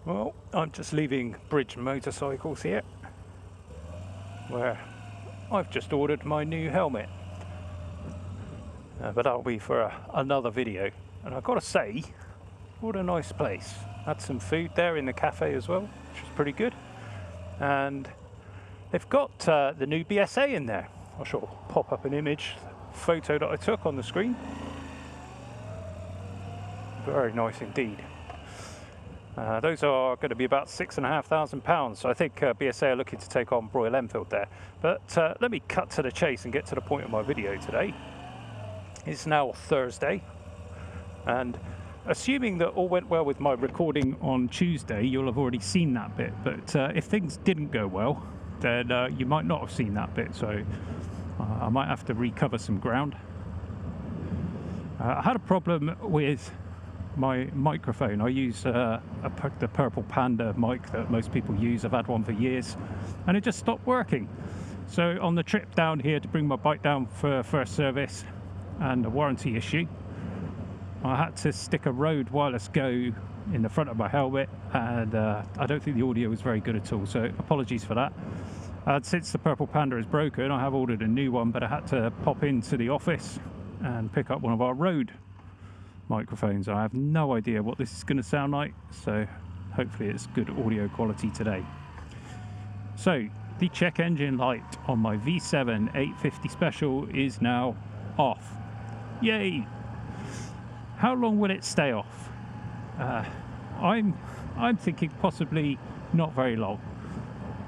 Well, I'm just leaving Bridge Motorcycles here, where I've just ordered my new helmet. But that'll be for another video. And I've got to say, what a nice place. Had some food there in the cafe as well, which was pretty good. And they've got the new BSA in there. I shall pop up an image photo that I took on the screen. Very nice indeed. Those are going to be about £6,500, so I think BSA are looking to take on Royal Enfield there. But let me cut to the chase and get to the point of my video today. It's now Thursday, and assuming that all went well with my recording on Tuesday, you'll have already seen that bit. But if things didn't go well, then you might not have seen that bit, so I might have to recover some ground. I had a problem with my microphone. I use the Purple Panda mic that most people use. I've had one for years, and it just stopped working. So on the trip down here to bring my bike down for first service and a warranty issue, I had to stick a Rode Wireless Go in the front of my helmet, and I don't think the audio was very good at all, so apologies for that. Since the Purple Panda is broken, I have ordered a new one, but I had to pop into the office and pick up one of our Rode microphones. I have no idea what this is going to sound like, so hopefully it's good audio quality today. So the check engine light on my V7 850 Special is now off. Yay! How long will it stay off? I'm thinking possibly not very long.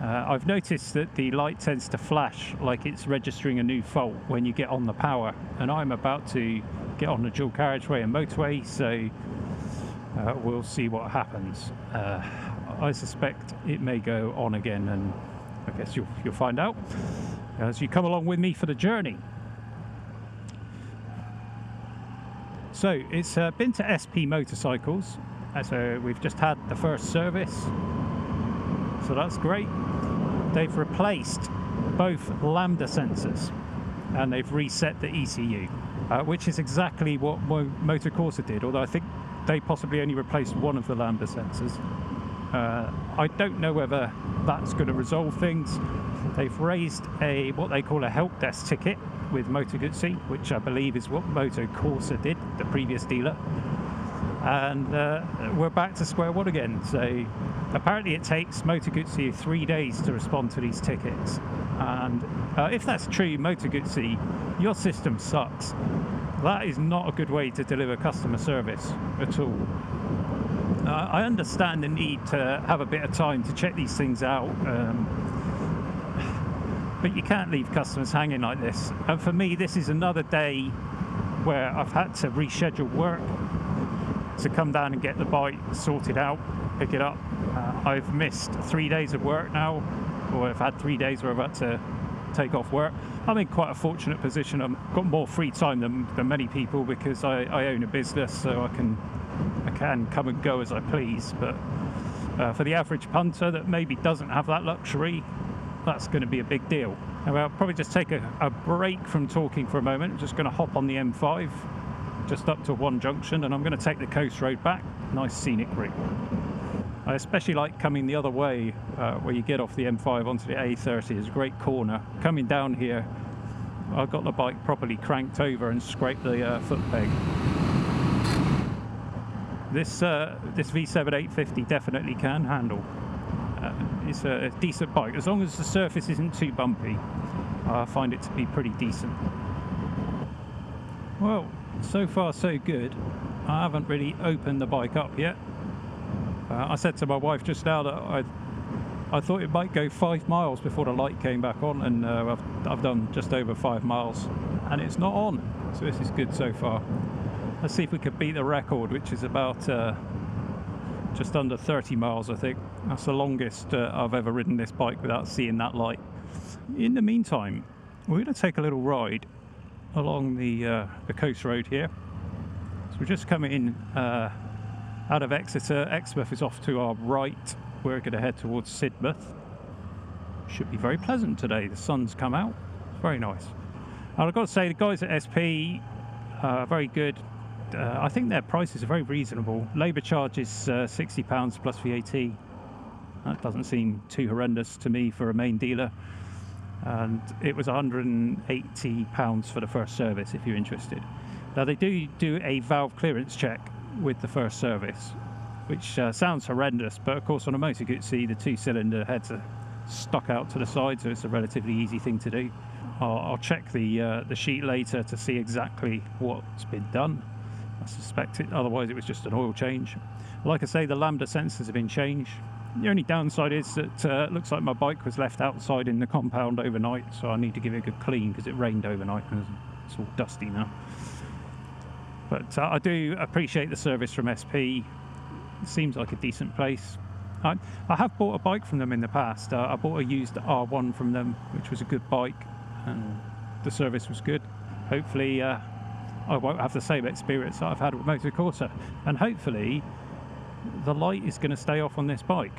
I've noticed that the light tends to flash like it's registering a new fault when you get on the power, and I'm about to get on the dual carriageway and motorway, so we'll see what happens. I suspect it may go on again, and I guess you'll find out as you come along with me for the journey. So it's been to SP Motorcycles, so we've just had the first service, so that's great. They've replaced both lambda sensors and they've reset the ECU, which is exactly what Moto Guzzi did, although I think they possibly only replaced one of the lambda sensors. I don't know whether that's going to resolve things. They've raised what they call a help desk ticket with Moto Guzzi, which I believe is what Moto Guzzi did, the previous dealer. And we're back to square one again. So apparently it takes Moto Guzzi 3 days to respond to these tickets. And if that's true, Moto Guzzi, your system sucks. That is not a good way to deliver customer service at all. I understand the need to have a bit of time to check these things out, but you can't leave customers hanging like this. And for me, this is another day where I've had to reschedule work to come down and get the bike sorted out, pick it up. I've missed 3 days of work now, or I've had 3 days where I've had to take off work. I'm in quite a fortunate position. I've got more free time than many people because I own a business, so I can come and go as I please. But for the average punter that maybe doesn't have that luxury, that's going to be a big deal. And I'll probably just take a break from talking for a moment. I'm just going to hop on the M5 just up to one junction, and I'm going to take the coast road back. Nice scenic route. I especially like coming the other way, where you get off the M5 onto the A30. It's a great corner. Coming down here, I've got the bike properly cranked over and scraped the foot peg. This V7 850 definitely can handle. It's a decent bike, as long as the surface isn't too bumpy. I find it to be pretty decent. Well, so far so good. I haven't really opened the bike up yet. I said to my wife just now that I thought it might go 5 miles before the light came back on, and I've done just over 5 miles and it's not on, so this is good so far. Let's see if we could beat the record, which is about just under 30 miles, I think. That's the longest I've ever ridden this bike without seeing that light. In the meantime, we're going to take a little ride along the coast road here. So we're just coming in out of Exeter. Exmouth is off to our right. We're going to head towards Sidmouth. Should be very pleasant today. The sun's come out. It's very nice. And I've got to say, the guys at SP are very good. I think their prices are very reasonable. Labour charge is £60 plus VAT. That doesn't seem too horrendous to me for a main dealer. And it was £180 for the first service if you're interested. Now they do a valve clearance check with the first service, which sounds horrendous, but of course on a Moto Guzzi the 2-cylinder heads are stuck out to the side, so it's a relatively easy thing to do. I'll check the sheet later to see exactly what's been done. I suspect it, otherwise it was just an oil change. Like I say, the lambda sensors have been changed. The only downside is that it looks like my bike was left outside in the compound overnight, so I need to give it a good clean because it rained overnight and it's all dusty now. But I do appreciate the service from SP. It seems like a decent place. I have bought a bike from them in the past. I bought a used R1 from them, which was a good bike, and the service was good. Hopefully I won't have the same experience that I've had with Moto Corsa, and hopefully the light is going to stay off on this bike.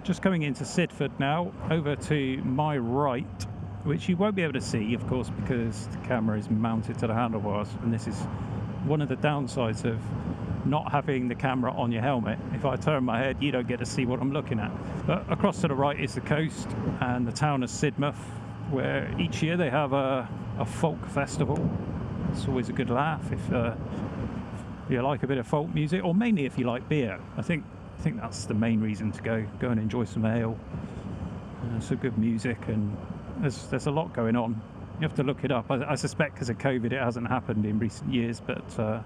Just coming into Sidford now, over to my right, which you won't be able to see, of course, because the camera is mounted to the handlebars, and this is one of the downsides of not having the camera on your helmet. If I turn my head, you don't get to see what I'm looking at. But across to the right is the coast and the town of Sidmouth, where each year they have a folk festival. It's always a good laugh if you like a bit of folk music, or mainly if you like beer. I think that's the main reason to go and enjoy some ale, some good music, and there's a lot going on. You have to look it up. I suspect because of COVID it hasn't happened in recent years, but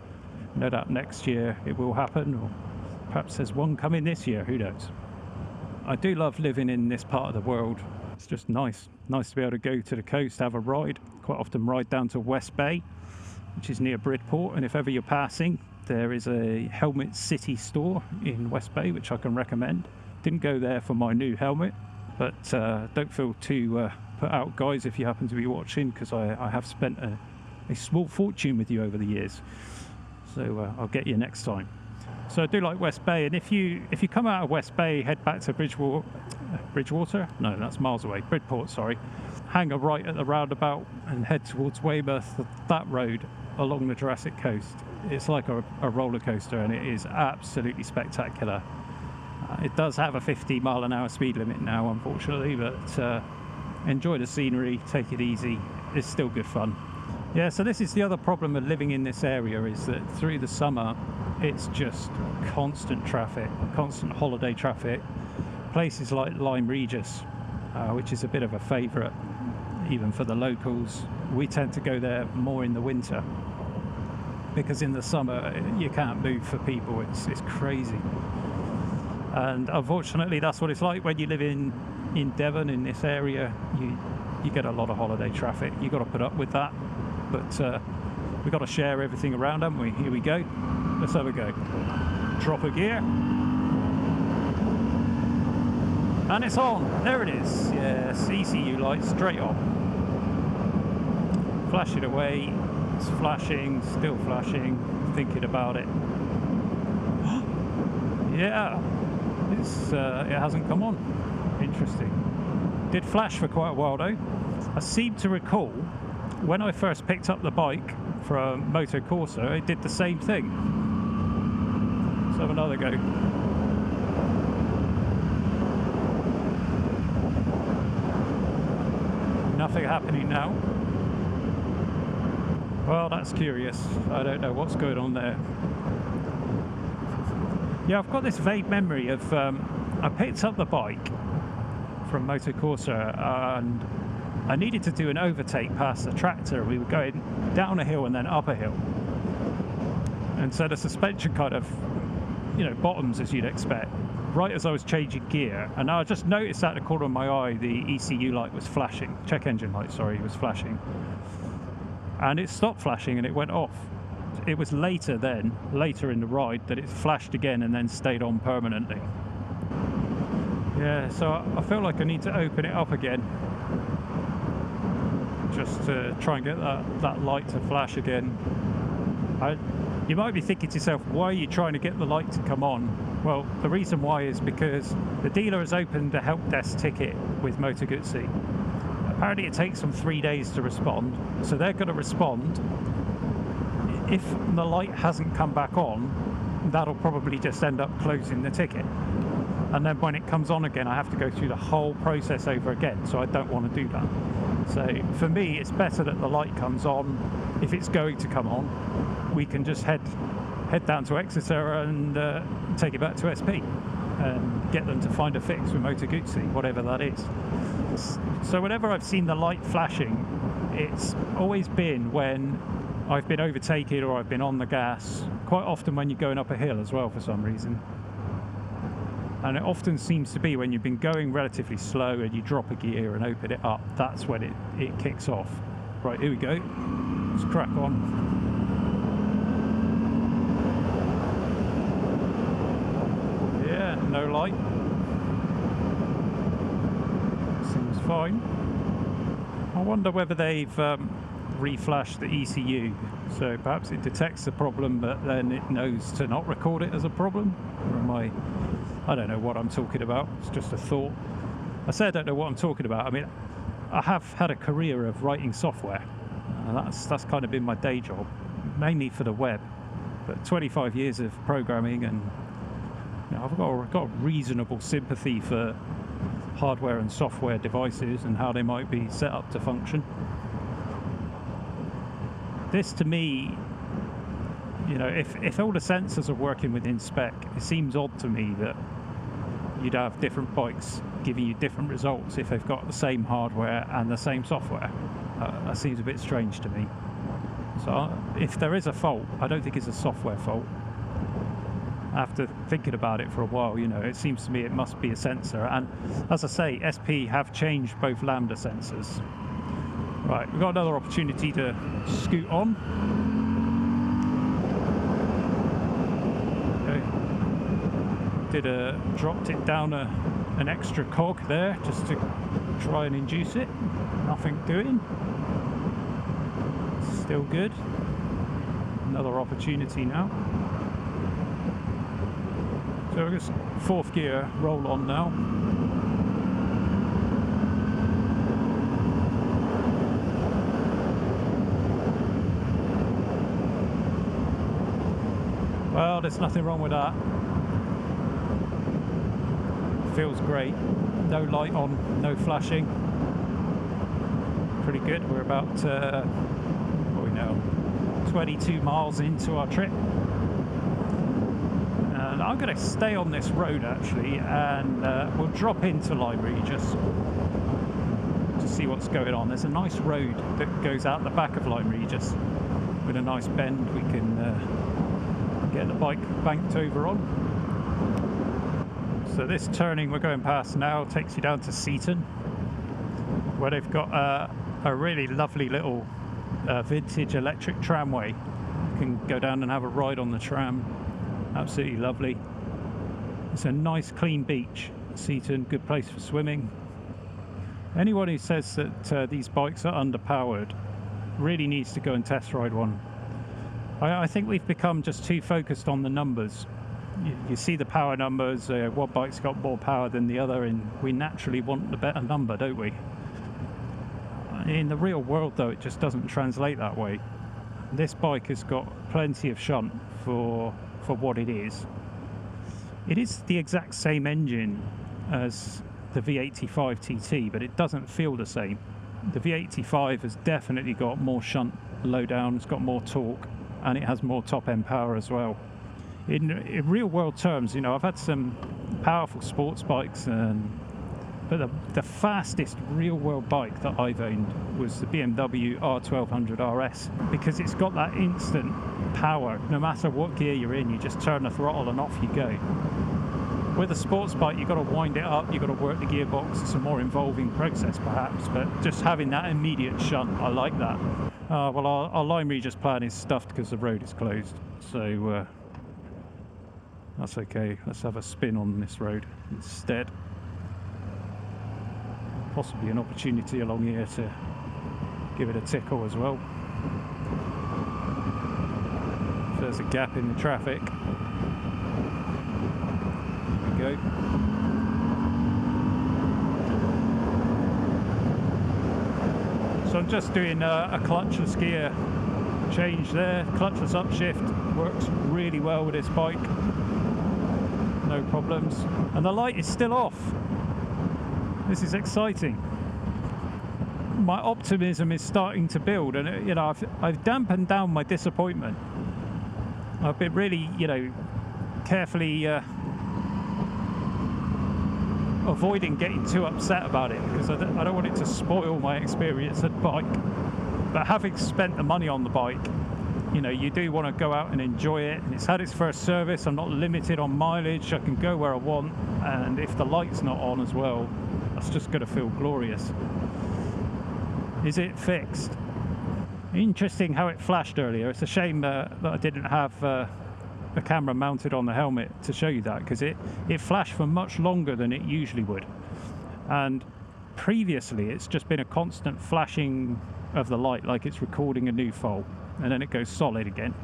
no doubt next year it will happen, or perhaps there's one coming this year, who knows. I do love living in this part of the world. It's just nice to be able to go to the coast, have a ride. Quite often ride down to West Bay, which is near Bridport, and if ever you're passing, there is a Helmet City store in West Bay, which I can recommend. Didn't go there for my new helmet, but don't feel too put out, guys, if you happen to be watching, because I have spent a small fortune with you over the years, so I'll get you next time. So I do like West Bay, and if you come out of West Bay, head back to Bridgewater? No, that's miles away. Bridport, sorry. Hang a right at the roundabout and head towards Weymouth. That road along the Jurassic Coast, it's like a roller coaster, and it is absolutely spectacular. It does have a 50-mile-an-hour speed limit now, unfortunately, but enjoy the scenery, take it easy. It's still good fun. Yeah, so this is the other problem of living in this area, is that through the summer it's just constant traffic, constant holiday traffic. Places like Lyme Regis, which is a bit of a favourite even for the locals. We tend to go there more in the winter, because in the summer you can't move for people. It's crazy, and unfortunately that's what it's like when you live in Devon, in this area. You get a lot of holiday traffic. You've got to put up with that, but we've got to share everything around, haven't we? Here we go, let's have a go. Drop a gear, and it's on. There it is. Yes, ECU light straight on. Flash it away. It's flashing, still flashing, thinking about it. Yeah, it hasn't come on. Interesting. Did flash for quite a while though. I seem to recall when I first picked up the bike from Moto Corsa, it did the same thing. Let's have another go. Nothing happening now. Well, that's curious. I don't know what's going on there. Yeah, I've got this vague memory of I picked up the bike from Moto Corsa and I needed to do an overtake past the tractor. We were going down a hill and then up a hill, and so the suspension kind of, bottoms as you'd expect right as I was changing gear, and I just noticed out the corner of my eye the ECU light was flashing. Check engine light, sorry, was flashing. And it stopped flashing and it went off. It was later in the ride, that it flashed again and then stayed on permanently. Yeah, so I feel like I need to open it up again, just to try and get that light to flash again. You might be thinking to yourself, why are you trying to get the light to come on? Well, the reason why is because the dealer has opened a help desk ticket with Moto Guzzi. Apparently it takes them 3 days to respond, so they're going to respond if the light hasn't come back on, that'll probably just end up closing the ticket. And then when it comes on again, I have to go through the whole process over again, so I don't want to do that. So for me, it's better that the light comes on. If it's going to come on, we can just head down to Exeter and take it back to SP and get them to find a fix with Moto Guzzi, whatever that is. So whenever I've seen the light flashing, it's always been when I've been overtaken or I've been on the gas, quite often when you're going up a hill as well for some reason. And it often seems to be when you've been going relatively slow and you drop a gear and open it up, that's when it kicks off. Right, here we go. Let's crack on. Yeah, no light. Seems fine. I wonder whether they've reflashed the ECU, so perhaps it detects the problem but then it knows to not record it as a problem. Or am I don't know what I'm talking about. It's just a thought. I say I don't know what I'm talking about. I mean, I have had a career of writing software. That's kind of been my day job, mainly for the web. But 25 years of programming, and you know, I've got reasonable sympathy for hardware and software devices and how they might be set up to function. This, to me, you know, if all the sensors are working within spec, it seems odd to me that you'd have different bikes giving you different results if they've got the same hardware and the same software. That seems a bit strange to me. So if there is a fault, I don't think it's a software fault. After thinking about it for a while, you know, it seems to me it must be a sensor. And as I say, SP have changed both lambda sensors. Right, we've got another opportunity to scoot on. Dropped it down an extra cog there just to try and induce it. Nothing doing. Still good. Another opportunity now. So we're just fourth gear, roll on now. Well, there's nothing wrong with that. Feels great. No light on, no flashing. Pretty good. We're about, what do we know, 22 miles into our trip. And I'm going to stay on this road actually, and we'll drop into Lyme Regis to see what's going on. There's a nice road that goes out the back of Lyme Regis with a nice bend we can get the bike banked over on. So this turning we're going past now takes you down to Seaton, where they've got a really lovely little vintage electric tramway. You can go down and have a ride on the tram. Absolutely lovely. It's a nice clean beach. Seaton, good place for swimming. Anyone who says that these bikes are underpowered really needs to go and test ride one. I think we've become just too focused on the numbers. You see the power numbers, one bike's got more power than the other, and we naturally want the better number, don't we? In the real world though, it just doesn't translate that way. This bike has got plenty of shunt for what it is. It is the exact same engine as the V85 TT, but it doesn't feel the same. The V85 has definitely got more shunt low down, it's got more torque, and it has more top end power as well. In real world terms, you know, I've had some powerful sports bikes, but the fastest real world bike that I've owned was the BMW R1200 RS, because it's got that instant power. No matter what gear you're in, you just turn the throttle and off you go. With a sports bike, you've got to wind it up, you've got to work the gearbox. It's a more involving process perhaps, but just having that immediate shunt, I like that. Well, our Lyme Regis plan is stuffed because the road is closed, so that's okay. Let's have a spin on this road instead. Possibly an opportunity along here to give it a tickle as well. If there's a gap in the traffic. There we go. So I'm just doing a clutchless gear change there. Clutchless upshift works really well with this bike. No problems. And the light is still off. This is exciting. My optimism is starting to build, and you know, I've dampened down my disappointment. I've been really, you know, carefully avoiding getting too upset about it, because I don't want it to spoil my experience at bike. But having spent the money on the bike, you know, you do want to go out and enjoy it. And it's had its first service. I'm not limited on mileage. I can go where I want, and if the light's not on as well, that's just going to feel glorious. Is it fixed? Interesting how it flashed earlier. It's a shame that I didn't have a camera mounted on the helmet to show you that, because it flashed for much longer than it usually would. And previously it's just been a constant flashing of the light, like it's recording a new fault, and then it goes solid again.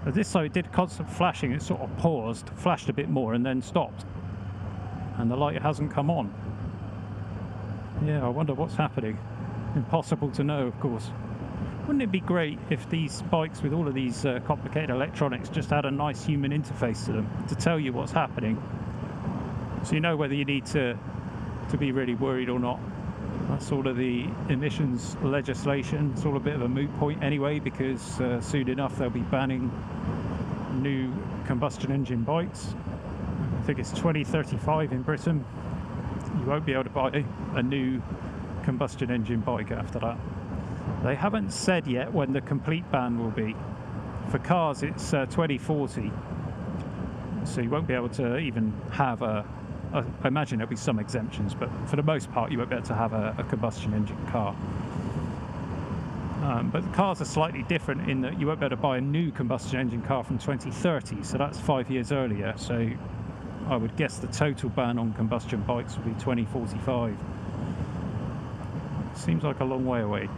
But this time it did constant flashing. It sort of paused, flashed a bit more, and then stopped, and the light hasn't come on. Yeah, I wonder what's happening. Impossible to know, of course. Wouldn't it be great if these bikes with all of these complicated electronics just had a nice human interface to them to tell you what's happening, so you know whether you need to be really worried or not? That's all of the emissions legislation. It's all a bit of a moot point anyway, because soon enough they'll be banning new combustion engine bikes. I think it's 2035 in Britain. You won't be able to buy a new combustion engine bike after that. They haven't said yet when the complete ban will be. For cars it's 2040, so you won't be able to even have I imagine there'll be some exemptions, but for the most part you won't be able to have a combustion engine car. But the cars are slightly different in that you won't be able to buy a new combustion engine car from 2030, so that's 5 years earlier. So I would guess the total ban on combustion bikes will be 2045. Seems like a long way away.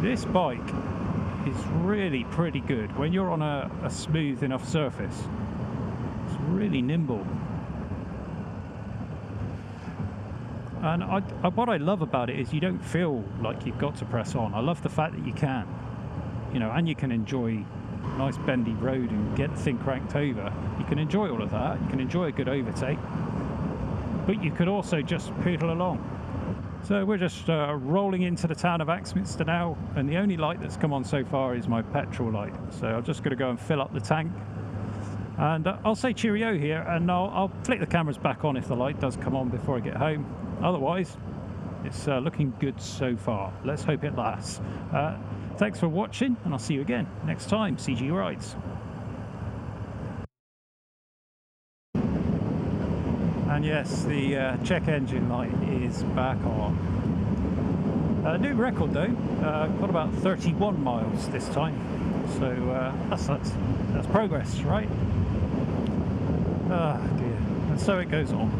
This bike is really pretty good when you're on a smooth enough surface. It's really nimble. And what I love about it is you don't feel like you've got to press on. I love the fact that you can, you know, and you can enjoy a nice bendy road and get the thing cranked over. You can enjoy all of that. You can enjoy a good overtake, but you could also just pedal along. So we're just rolling into the town of Axminster now, and the only light that's come on so far is my petrol light. So I'm just going to go and fill up the tank, and I'll say cheerio here, and I'll flick the cameras back on if the light does come on before I get home. Otherwise, it's looking good so far. Let's hope it lasts. Thanks for watching, and I'll see you again next time. CG Rides. And yes, the check engine light is back on. New record though, got about 31 miles this time, so that's progress, right? Ah dear, and so it goes on.